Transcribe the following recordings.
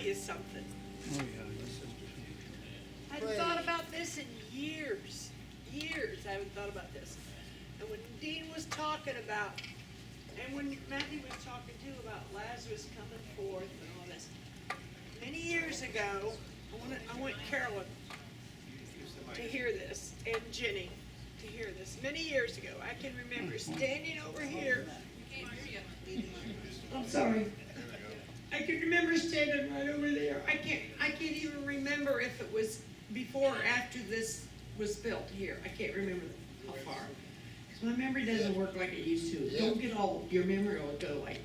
you something. Oh, yeah. I hadn't thought about this in years. Years I haven't thought about this. And when Dean was talking about, and when Matthew was talking too about Lazarus coming forth and all this, many years ago, I want Carolyn to hear this, and Jenny to hear this. Many years ago, I can remember standing over here. I'm sorry. I can remember standing right over there. I can't even remember if it was before or after this was built here. I can't remember how far. Because my memory doesn't work like it used to. Don't get old. Your memory will go like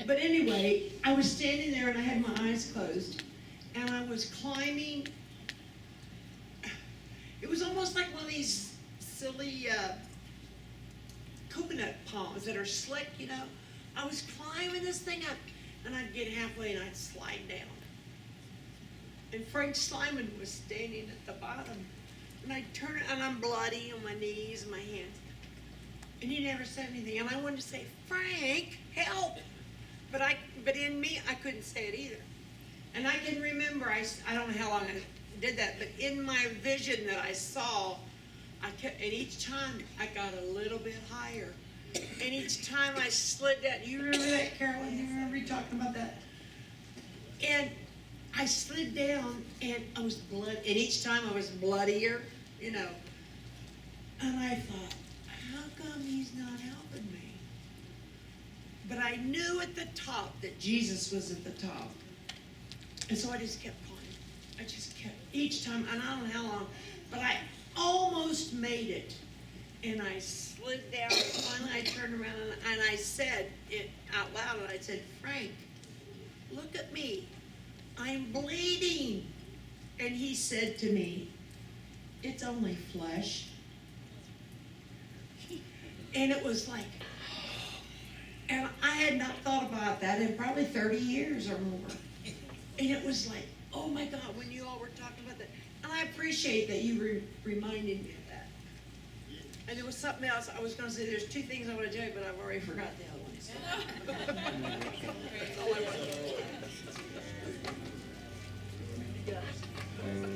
But anyway, I was standing there and I had my eyes closed. And I was climbing. It was almost like one of these silly coconut palms that are slick, you know. I was climbing this thing up, and I'd get halfway and I'd slide down. And Frank Simon was standing at the bottom, and I'd turn, and I'm bloody on my knees and my hands. And he never said anything, and I wanted to say, Frank, help! But in me, I couldn't say it either. And I can remember, I don't know how long I did that, but in my vision that I saw, and each time I got a little bit higher. And each time I slid down, you remember that, Carolyn? You remember you talking about that? And I slid down, and I was and each time I was bloodier, you know. And I thought, how come he's not helping me? But I knew at the top that Jesus was at the top. And so I just kept climbing. I just kept, each time, and I don't know how long, but I almost made it. And I slid down, and finally I turned around, and I said it out loud, and I said, Frank, look at me. I'm bleeding. And he said to me, it's only flesh. And it was like, and I had not thought about that in probably 30 years or more. And it was like, oh my God, when you all were talking about that. And I appreciate that you reminded me of that. And there was something else I was going to say. There's two things I want to tell you, but I've already forgot the other ones. That's all I want to